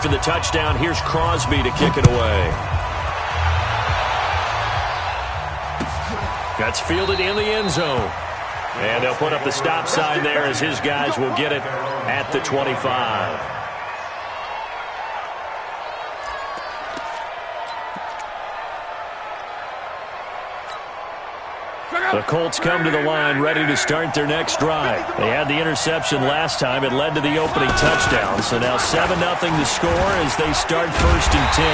after the touchdown. Here's Crosby to kick it away. That's fielded in the end zone. And they'll put up the stop sign there as his guys will get it at the 25. The Colts come to the line ready to start their next drive. They had the interception last time. It led to the opening touchdown. So now 7-0 to score as they start 1st and 10.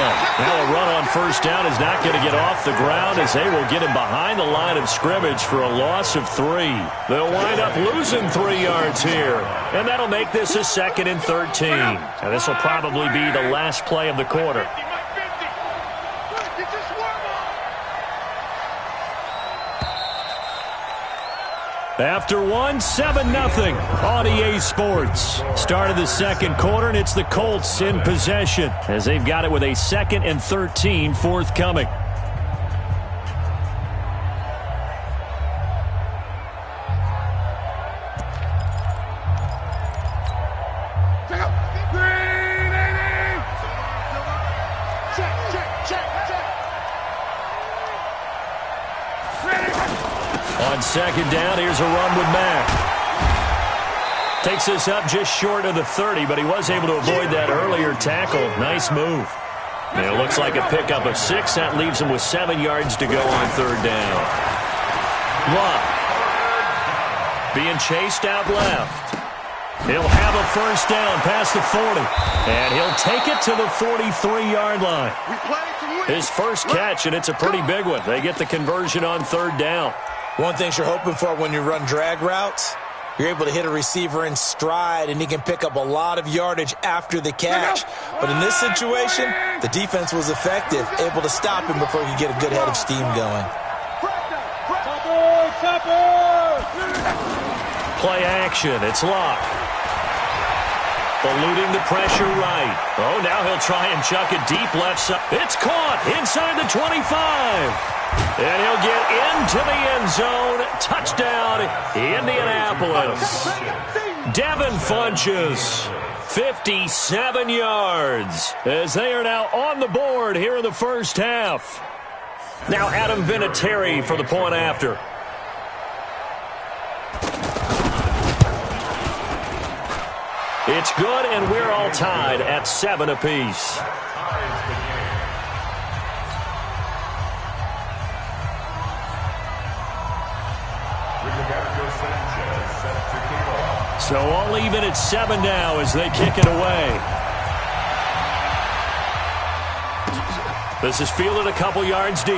Now a run on first down is not going to get off the ground as they will get him behind the line of scrimmage for a loss of 3. They'll wind up losing 3 yards here. And that'll make this a 2nd and 13. And this will probably be the last play of the quarter. After 7-0 on EA Sports. Start of the second quarter, and it's the Colts in possession as they've got it with a 2nd and 13 forthcoming. On second down, here's a run with Mack. Takes this up just short of the 30, but he was able to avoid that earlier tackle. Nice move. And it looks like a pickup of 6. That leaves him with 7 yards to go on 3rd down. Love. Being chased out left. He'll have a first down past the 40. And he'll take it to the 43-yard line. His first catch, and it's a pretty big one. They get the conversion on 3rd down. One thing you're hoping for when you run drag routes, you're able to hit a receiver in stride, and he can pick up a lot of yardage after the catch. But in this situation, the defense was effective, able to stop him before he could get a good head of steam going. Play action. It's Locke. Eluding the pressure right. Oh, now he'll try and chuck it deep left side. It's caught inside the 25. And he'll get into the end zone. Touchdown, Indianapolis. Devin Funchess, 57 yards, as they are now on the board here in the first half. Now Adam Vinatieri for the point after. It's good, and we're all tied at 7 apiece. So all even at 7 now as they kick it away. This is fielded a couple yards deep.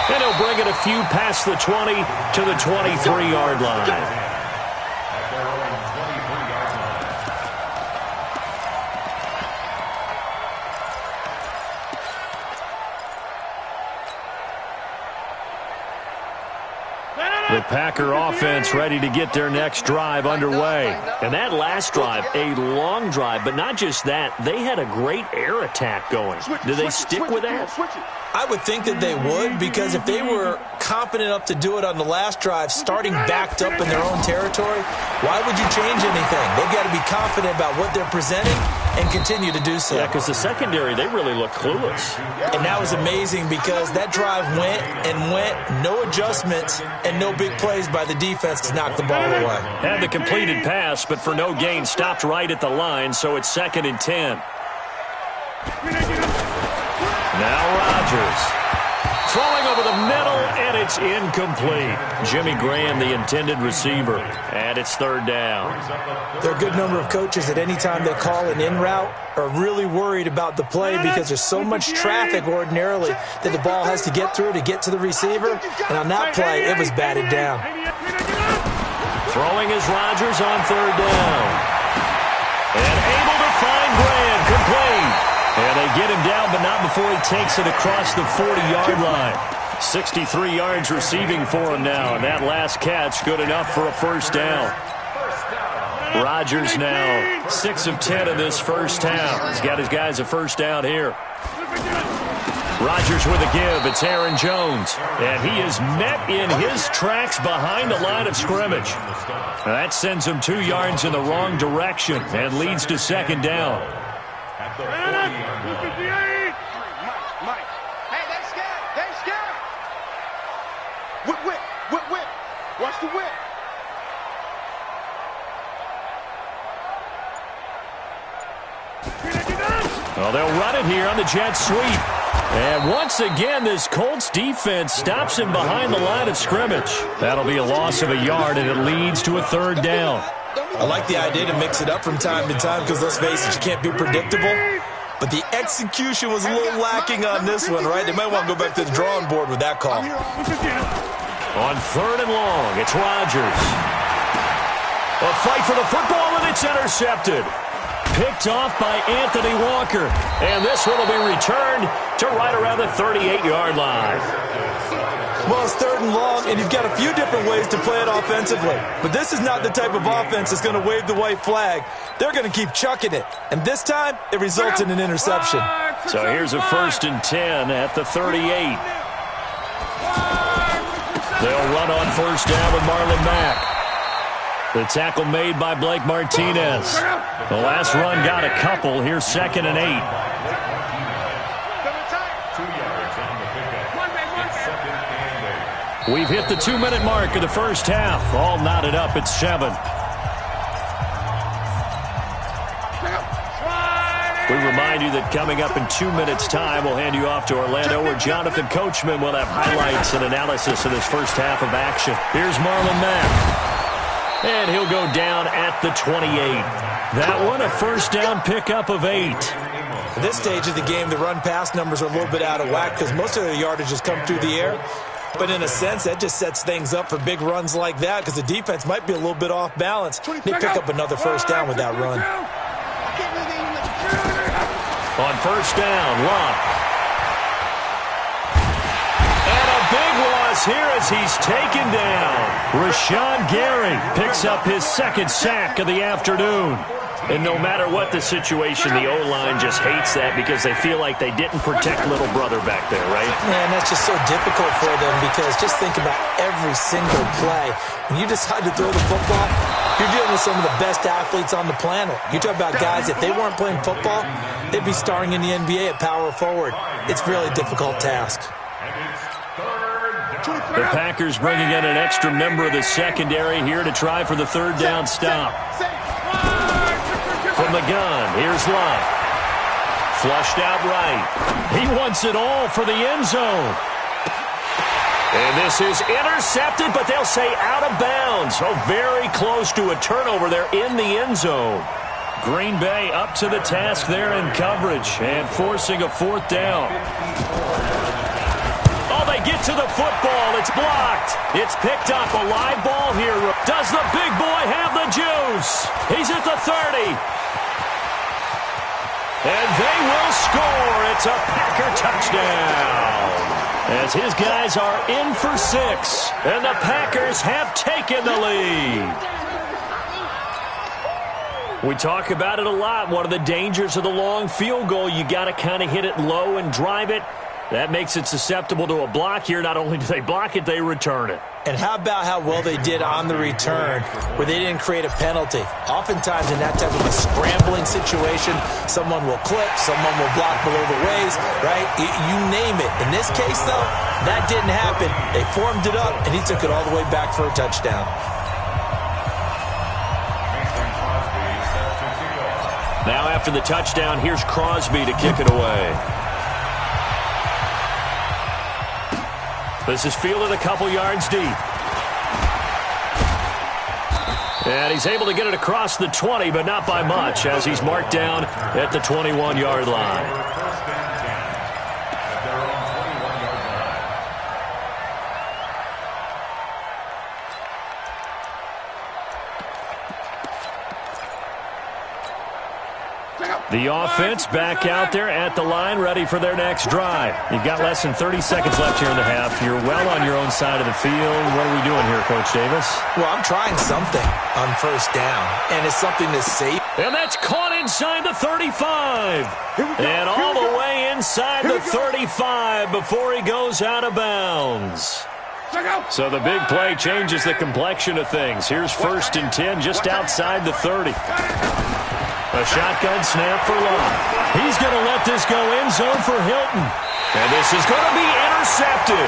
And he'll bring it a few past the 20 to the 23-yard line. The Packer offense ready to get their next drive underway. And that last drive, a long drive, but not just that. They had a great air attack going. Do they stick with that? I would think that they would, because if they were confident enough to do it on the last drive, starting backed up in their own territory, why would you change anything? They've got to be confident about what they're presenting and continue to do so. Yeah, because the secondary, they really look clueless. And that was amazing because that drive went and went, no adjustments and no big plays by the defense to knock the ball away. Had the completed pass, but for no gain, stopped right at the line, so it's 2nd and 10. Now Rodgers. Throwing over the middle, and it's incomplete. Jimmy Graham, the intended receiver, and it's 3rd down. There are a good number of coaches at any time they call an in route are really worried about the play because there's so much traffic ordinarily that the ball has to get through to get to the receiver, and on that play, it was batted down. Throwing is Rodgers on 3rd down. And able to find Graham, complete. And they get him down, but not before he takes it across the 40-yard line. 63 yards receiving for him now, and that last catch good enough for a first down. Rodgers now 6 of 10 in this first half. He's got his guys a first down here. Rodgers with a give. It's Aaron Jones. And he is met in his tracks behind the line of scrimmage. That sends him 2 yards in the wrong direction and leads to second down. Mike. Hey, they scared. Whip. Watch the whip. Well, they'll run it here on the jet sweep. And once again, this Colts defense stops him behind the line of scrimmage. That'll be a loss of a yard, and it leads to a third down. I like the idea to mix it up from time to time because, let's face it, you can't be predictable. But the execution was a little lacking on this one, right? They might want to go back to the drawing board with that call. On third and long, it's Rodgers. A fight for the football, and it's intercepted. Picked off by Anthony Walker. And this one will be returned to right around the 38-yard line. Well, it's third and long, and you've got a few different ways to play it offensively. But this is not the type of offense that's going to wave the white flag. They're going to keep chucking it. And this time, it results in an interception. So here's a 1st and 10 at the 38. They'll run on first down with Marlon Mack. The tackle made by Blake Martinez. The last run got a couple. Here's 2nd and 8. We've hit the 2-minute mark of the first half. All knotted up at 7. We remind you that coming up in 2 minutes' time, we'll hand you off to Orlando, where Jonathan Coachman will have highlights and analysis of this first half of action. Here's Marlon Mack. And he'll go down at the 28. That one, a first down pickup of 8. At this stage of the game, the run-pass numbers are a little bit out of whack because most of their yardage has come through the air. But in a sense, that just sets things up for big runs like that because the defense might be a little bit off balance. They pick up another first down with that run. On first down, Locke. And a big loss here as he's taken down. Rashawn Gary picks up his 2nd sack of the afternoon. And no matter what the situation, the O-line just hates that because they feel like they didn't protect little brother back there, right? Man, that's just so difficult for them because just think about every single play. When you decide to throw the football, you're dealing with some of the best athletes on the planet. You talk about guys, if they weren't playing football, they'd be starring in the NBA at power forward. It's a really difficult task. The Packers bringing in an extra member of the secondary here to try for the 3rd down stop. From the gun, here's Locke. Flushed out right. He wants it all for the end zone. And this is intercepted, but they'll say out of bounds. So very close to a turnover there in the end zone. Green Bay up to the task there in coverage and forcing a 4th down. Oh, they get to the football. It's blocked. It's picked up. A live ball here. Does the big boy have the juice? He's at the 30. And they will score. It's a Packer touchdown. As his guys are in for 6. And the Packers have taken the lead. We talk about it a lot. One of the dangers of the long field goal, you got to kind of hit it low and drive it. That makes it susceptible to a block here. Not only do they block it, they return it. And how about how well they did on the return where they didn't create a penalty? Oftentimes in that type of a scrambling situation, someone will clip, someone will block below the waist, right? You name it. In this case, though, that didn't happen. They formed it up, and he took it all the way back for a touchdown. Now after the touchdown, here's Crosby to kick it away. This is fielded a couple yards deep. And he's able to get it across the 20, but not by much, as he's marked down at the 21-yard line. The offense back out there at the line, ready for their next drive. You've got less than 30 seconds left here in the half. You're well on your own side of the field. What are we doing here, Coach Davis? Well, I'm trying something on first down, and it's something that's safe. And that's caught inside the 35. And all the way inside inside the 35 before he goes out of bounds. So the big play changes the complexion of things. Here's 1st and 10 just outside the 30. A shotgun snap for Love. He's going to let this go end zone for Hilton. And this is going to be intercepted.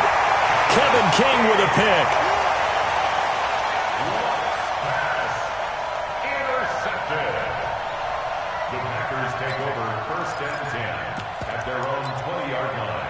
Kevin King with a pick. Intercepted. The Packers take over 1st and 10 at their own 20-yard line.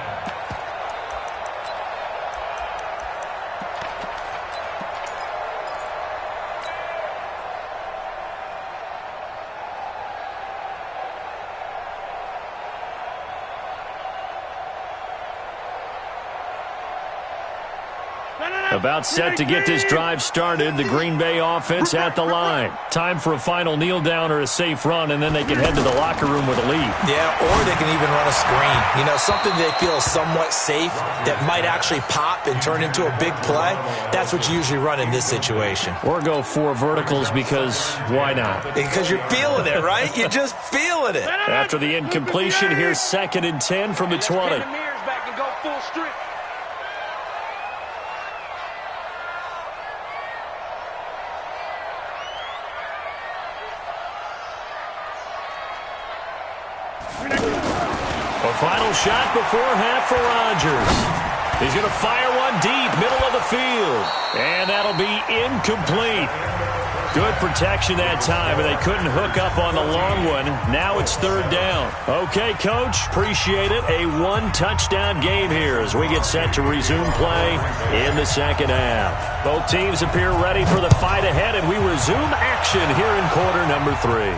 About set to get this drive started. The Green Bay offense at the line. Time for a final kneel down or a safe run, and then they can head to the locker room with a lead. Yeah, or they can even run a screen. You know, something they feel is somewhat safe that might actually pop and turn into a big play. That's what you usually run in this situation. Or go 4 verticals because why not? Because you're feeling it, right? You're just feeling it. After the incompletion, here's 2nd and 10 from the 20. A final shot before half for Rodgers. He's going to fire one deep, middle of the field. And that'll be incomplete. Good protection that time, and they couldn't hook up on the long one. Now it's 3rd down. Okay, Coach, appreciate it. A 1-touchdown game here as we get set to resume play in the 2nd half. Both teams appear ready for the fight ahead, and we resume action here in quarter number 3.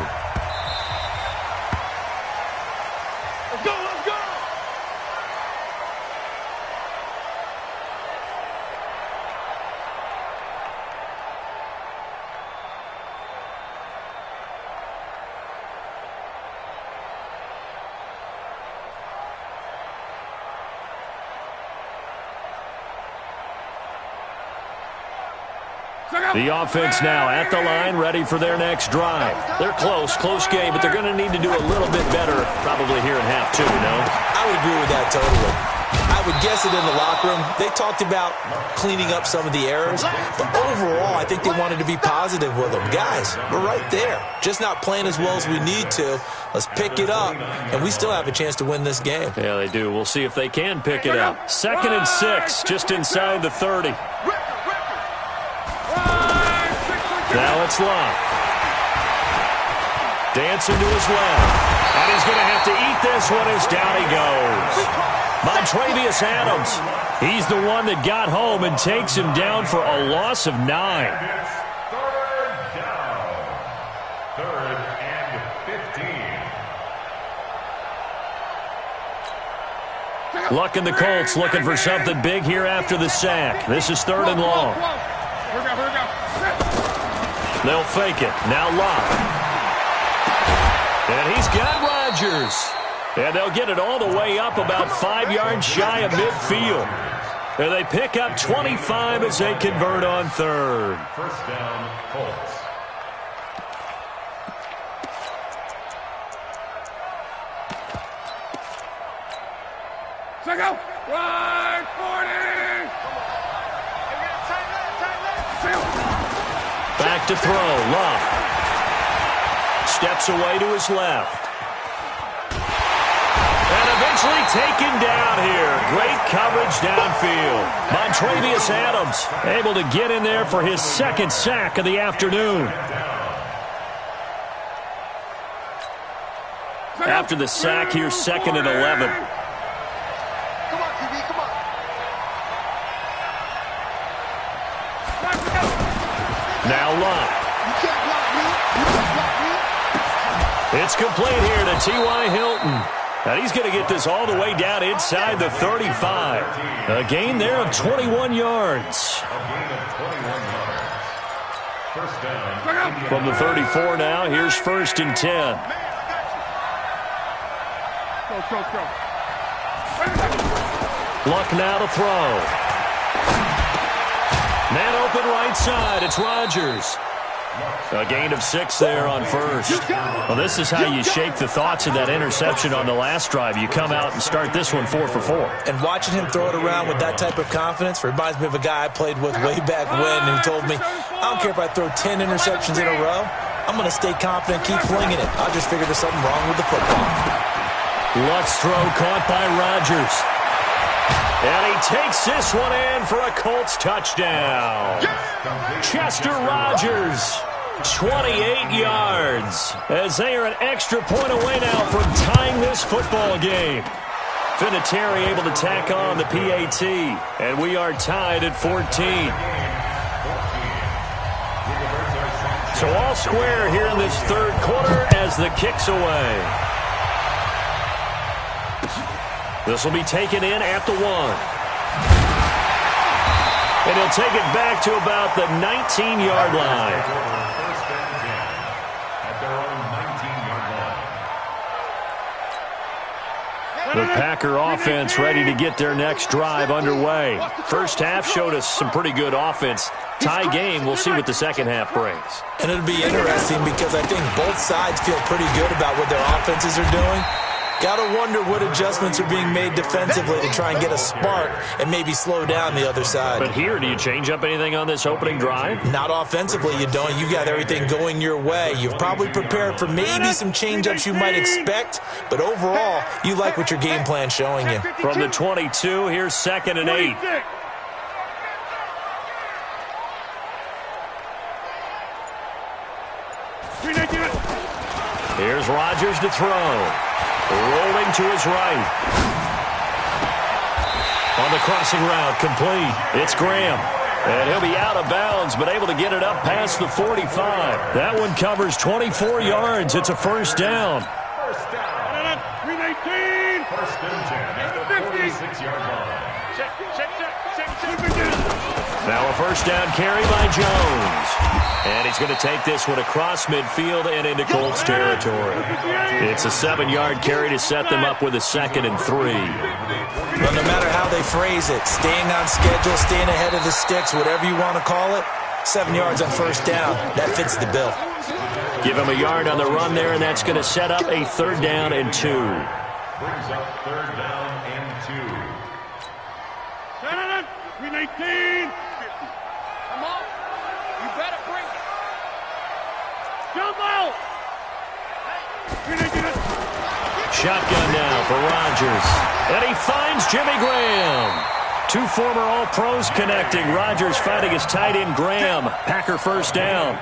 The offense now at the line, ready for their next drive. They're close game, but they're going to need to do a little bit better probably here in half 2, no? I would agree with that totally. I would guess it in the locker room. They talked about cleaning up some of the errors, but overall, I think they wanted to be positive with them. Guys, we're right there. Just not playing as well as we need to. Let's pick it up, and we still have a chance to win this game. Yeah, they do. We'll see if they can pick it up. 2nd and 6, just inside the 30. Now it's Love. Dancing to his left. And he's going to have to eat this one as down he goes. Montravius Adams. He's the one that got home and takes him down for a loss of 9. It's 3rd down. 3rd and 15. Luck and the Colts looking for something big here after the sack. This is 3rd and long. They'll fake it. Now Love. And he's got Rodgers. And they'll get it all the way up about 5 yards shy of midfield. And they pick up 25 as they convert on 3rd. 1st down, Colts. Check out. Right, 40. Back to throw. Love. Steps away to his left. And eventually taken down here. Great coverage downfield. Montravius Adams able to get in there for his 2nd sack of the afternoon. After the sack, here's 2nd and 11. Come on, QB, come on. Now Love. You can't block me. You can't block me. It's complete here to T.Y. Hilton. And he's going to get this all the way down inside the 35. A gain there of 21 yards. From the 34 now, here's 1st and 10. Go. Luck now to throw. Man open right side. It's Rodgers. A gain of 6 there on first. Well, this is how you shake the thoughts of that interception on the last drive. You come out and start this one 4 for 4. And watching him throw it around with that type of confidence reminds me of a guy I played with way back when who told me, I don't care if I throw 10 interceptions in a row. I'm going to stay confident, keep flinging it. I just figured there's something wrong with the football. Luck's throw caught by Rodgers. And he takes this one in for a Colts touchdown. Chester Rogers, 28 yards, as they are an extra point away now from tying this football game. Vinatieri able to tack on the PAT, and we are tied at 14. So all square here in this third quarter as the kick's away. This will be taken in at the 1. And he'll take it back to about the 19-yard line. First and 10 at their own 19-yard line. The Packer offense ready to get their next drive underway. First half showed us some pretty good offense. Tie game, we'll see what the second half brings. And it'll be interesting because I think both sides feel pretty good about what their offenses are doing. Got to wonder what adjustments are being made defensively to try and get a spark and maybe slow down the other side. But here, do you change up anything on this opening drive? Not offensively, you don't. You got everything going your way. You've probably prepared for maybe some change-ups you might expect, but overall, you like what your game plan's showing you. From the 22, here's 2nd and 8. Here's Rodgers to throw. Rolling to his right. On the crossing route, complete. It's Graham. And he'll be out of bounds, but able to get it up past the 45. That one covers 24 yards. It's a first down. First down. 319. First and 10 at the 46-yard line. Now a first down carry by Jones. And he's going to take this one across midfield and into Colts territory. It's a 7-yard carry to set them up with a 2nd and 3. But no matter how they phrase it, staying on schedule, staying ahead of the sticks, whatever you want to call it, 7 yards on first down, that fits the bill. Give him a yard on the run there, and that's going to set up a 3rd down and 2. Brings up 3rd down and 2. 319. Come on. You better bring it. Jump out. Shotgun now for Rodgers. And he finds Jimmy Graham. 2 former All-Pros connecting. Rodgers fighting his tight end Graham. Packer first down.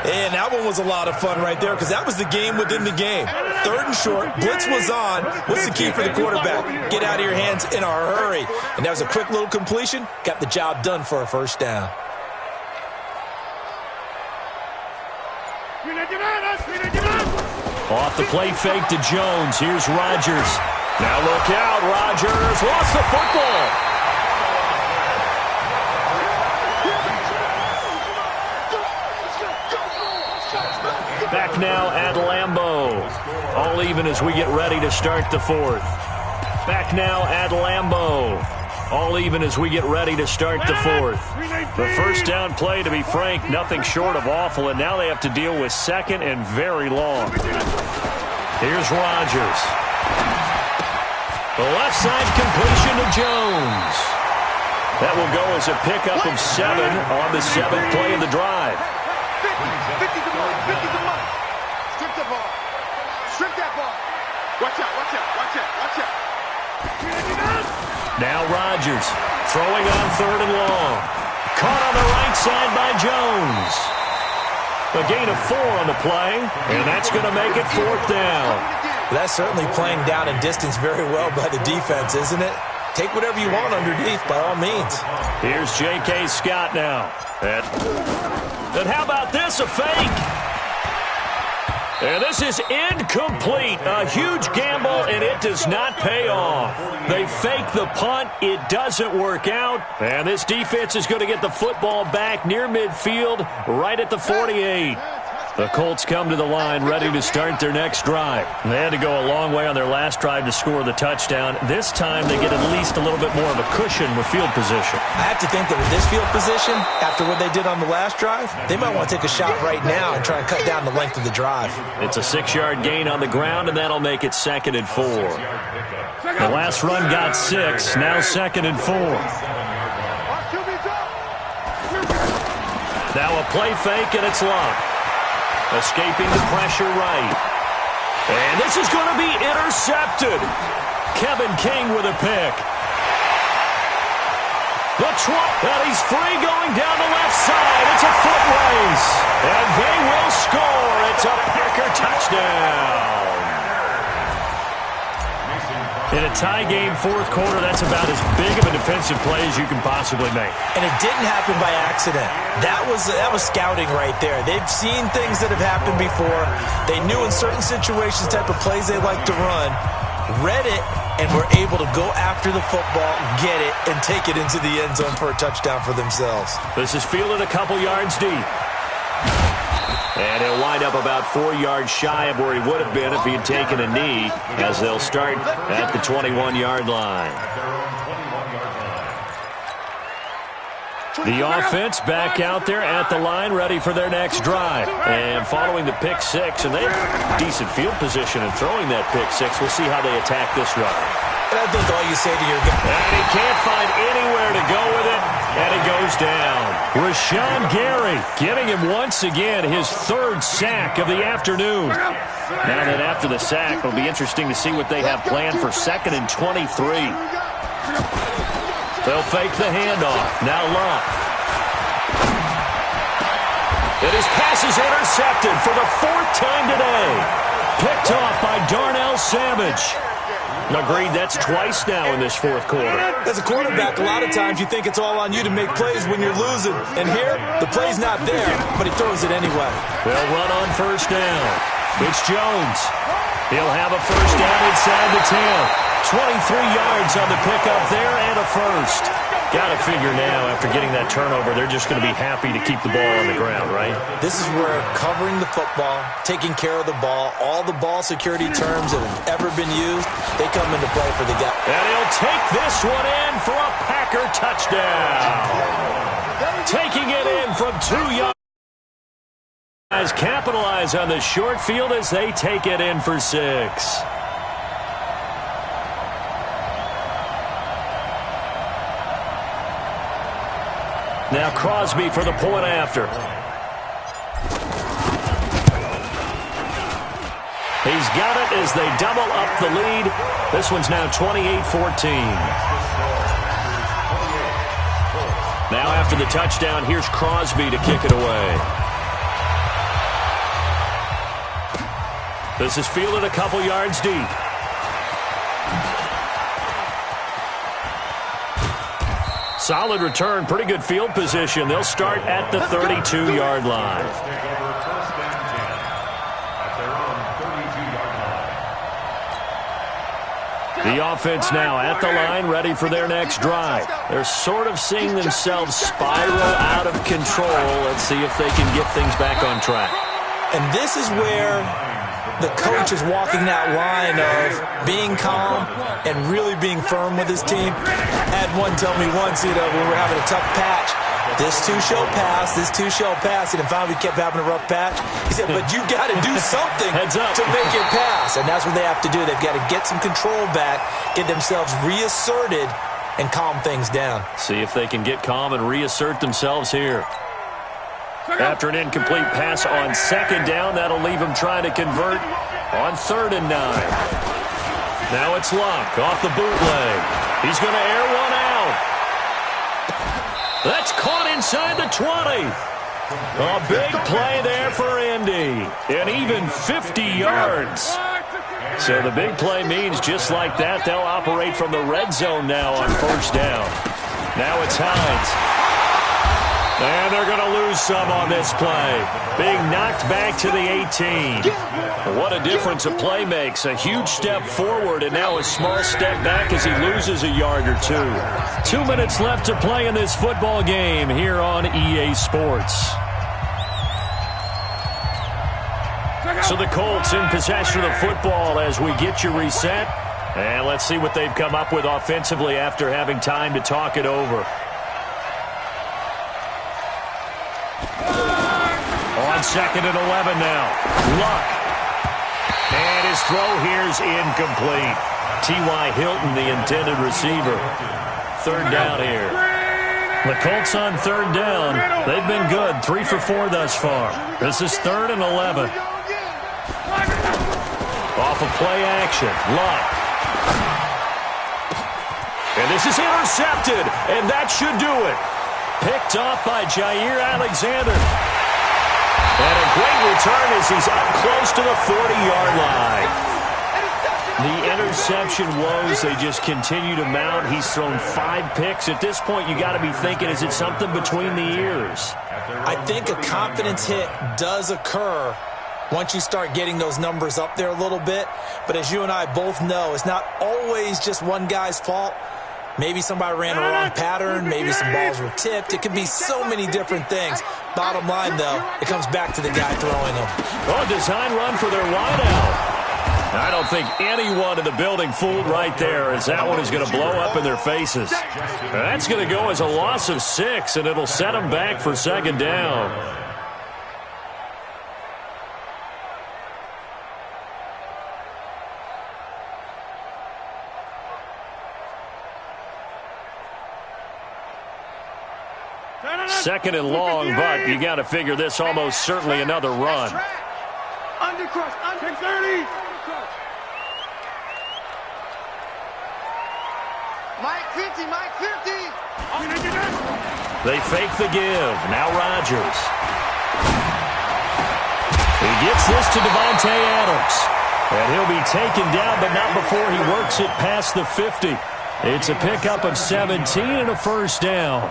And that one was a lot of fun right there because that was the game within the game. 3rd and short, blitz was on. What's the key for the quarterback? Get out of your hands in a hurry. And that was a quick little completion. Got the job done for a first down. Off the play fake to Jones. Here's Rodgers. Now look out. Rodgers lost the football. Back now at Lambeau. All even as we get ready to start the 4th. Back now at Lambeau. All even as we get ready to start the 4th. The first down play, to be frank, nothing short of awful, and now they have to deal with 2nd and very long. Here's Rodgers. The left side completion to Jones. That will go as a pickup of 7 on the 7th play of the drive. 50 to 1. Strip the ball. Strip that ball. Watch out. Now Rodgers throwing on 3rd and long. Caught on the right side by Jones. A gain of 4 on the play, and that's going to make it 4th down. That's certainly playing down and distance very well by the defense, isn't it? Take whatever you want underneath, by all means. Here's J.K. Scott now. And how about this, a fake? And this is incomplete. A huge gamble, and it does not pay off. They fake the punt. It doesn't work out. And this defense is going to get the football back near midfield, right at the 48. The Colts come to the line ready to start their next drive. They had to go a long way on their last drive to score the touchdown. This time they get at least a little bit more of a cushion with field position. I have to think that with this field position, after what they did on the last drive, they might want to take a shot right now and try and cut down the length of the drive. It's a 6-yard gain on the ground, and that'll make it 2nd and 4. The last run got 6, now 2nd and 4. Now a play fake, and it's Luck. Escaping the pressure right. And this is going to be intercepted. Kevin King with a pick. And he's free going down the left side. It's a foot race. And they will score. It's a Packer touchdown. In a tie game, 4th quarter, that's about as big of a defensive play as you can possibly make. And it didn't happen by accident. That was scouting right there. They've seen things that have happened before. They knew in certain situations the type of plays they like to run, read it, and were able to go after the football, get it, and take it into the end zone for a touchdown for themselves. This is fielded a couple yards deep. And he'll wind up about 4 yards shy of where he would have been if he had taken a knee, as they'll start at the 21-yard line. The offense back out there at the line, ready for their next drive. And following the pick 6, and they have decent field position in throwing that pick 6. We'll see how they attack this drive. I think all you say to your guy. And he can't find anywhere to go with it, and it goes down. Rashawn Gary getting him once again his 3rd sack of the afternoon. Now that after the sack, it'll be interesting to see what they have planned for 2nd and 23. They'll fake the handoff. Now Luck. And his pass is intercepted for the 4th time today. Picked off by Darnell Savage. Agreed, that's twice now in this 4th quarter. As a quarterback, a lot of times you think it's all on you to make plays when you're losing. And here, the play's not there, but he throws it anyway. They'll run on 1st down. It's Jones. He'll have a 1st down inside the 10. 23 yards on the pickup there and a 1st. Got to figure now, after getting that turnover, they're just going to be happy to keep the ball on the ground, right? This is where covering the football, taking care of the ball, all the ball security terms that have ever been used, they come into play for the guy. And he'll take this one in for a Packer touchdown. Taking it in from 2 yards. Guys capitalize on the short field as they take it in for 6. Now Crosby for the point after. He's got it as they double up the lead. This one's now 28-14. Now after the touchdown, here's Crosby to kick it away. This is fielded a couple yards deep. Solid return, pretty good field position. They'll start at the 32-yard line. The offense now at the line, ready for their next drive. They're sort of seeing themselves spiral out of control. Let's see if they can get things back on track. And this is where the coach is walking that line of being calm and really being firm with his team. I had one tell me once, when we were having a tough patch, this too shall pass, this too shall pass, and finally we kept having a rough patch. He said, but you got to do something to make it pass, and that's what they have to do. They've got to get some control back, get themselves reasserted, and calm things down. See if they can get calm and reassert themselves here. After an incomplete pass on 2nd down, that'll leave him trying to convert on 3rd and 9. Now it's Luck off the bootleg. He's going to air one out. That's caught inside the 20. A big play there for Indy. And even 50 yards. So the big play means just like that, they'll operate from the red zone now on 1st down. Now it's Hines. And they're going to lose some on this play. Being knocked back to the 18. What a difference a play makes. A huge step forward and now a small step back as he loses a yard or 2. 2 minutes left to play in this football game here on EA Sports. So the Colts in possession of the football as we get you reset. And let's see what they've come up with offensively after having time to talk it over. On 2nd and 11 now. Luck. And his throw here's incomplete. T.Y. Hilton, the intended receiver. 3rd down here. The Colts on 3rd down. They've been good. 3 for 4 thus far. This is 3rd and 11. Off of play action. Luck. And this is intercepted, and that should do it. Picked off by Jair Alexander. And a great return as he's up close to the 40-yard line. The interception woes, they just continue to mount. He's thrown 5 picks. At this point, you got to be thinking, is it something between the ears? I think a confidence hit does occur once you start getting those numbers up there a little bit. But as you and I both know, it's not always just one guy's fault. Maybe somebody ran a wrong pattern. Maybe some balls were tipped. It could be so many different things. Bottom line, though, it comes back to the guy throwing them. Oh, design run for their wideout. I don't think anyone in the building fooled right there, as that one is going to blow up in their faces. That's going to go as a loss of 6, and it'll set them back for 2nd down. Second and long, but you got to figure this almost certainly another run. Undercross, under 30. Mike 50, Mike 50. They fake the give. Now Rodgers. He gets this to Devontae Adams. And he'll be taken down, but not before he works it past the 50. It's a pickup of 17 and a 1st down.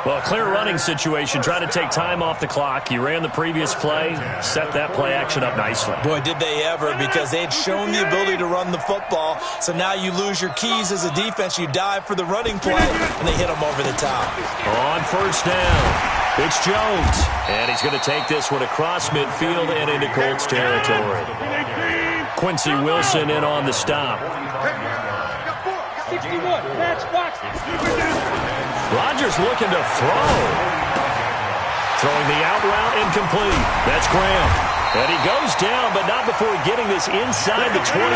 Well, clear running situation. Try to take time off the clock. You ran the previous play, set that play action up nicely. Boy, did they ever, because they had shown the ability to run the football. So now you lose your keys as a defense. You dive for the running play, and they hit them over the top. On 1st down, it's Jones. And he's going to take this one across midfield and into Colts territory. Quincy Wilson in on the stop. 61, match box. Rodgers looking to throw. Throwing the out route incomplete. That's Graham. And he goes down, but not before getting this inside the 25.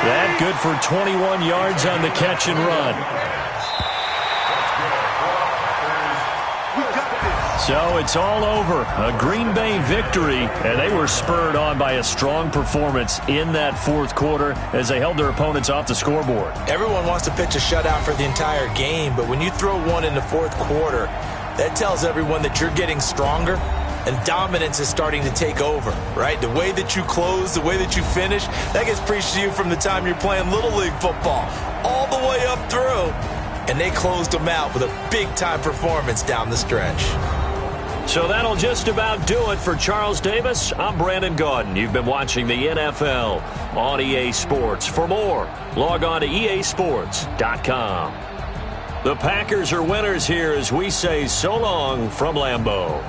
That good for 21 yards on the catch and run. So it's all over. A Green Bay victory, and they were spurred on by a strong performance in that 4th quarter as they held their opponents off the scoreboard. Everyone wants to pitch a shutout for the entire game, but when you throw one in the 4th quarter, that tells everyone that you're getting stronger and dominance is starting to take over, right? The way that you close, the way that you finish, that gets preached to you from the time you're playing Little League football all the way up through, and they closed them out with a big-time performance down the stretch. So that'll just about do it for Charles Davis. I'm Brandon Gaudin. You've been watching the NFL on EA Sports. For more, log on to easports.com. The Packers are winners here as we say so long from Lambeau.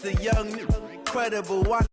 the young, incredible. I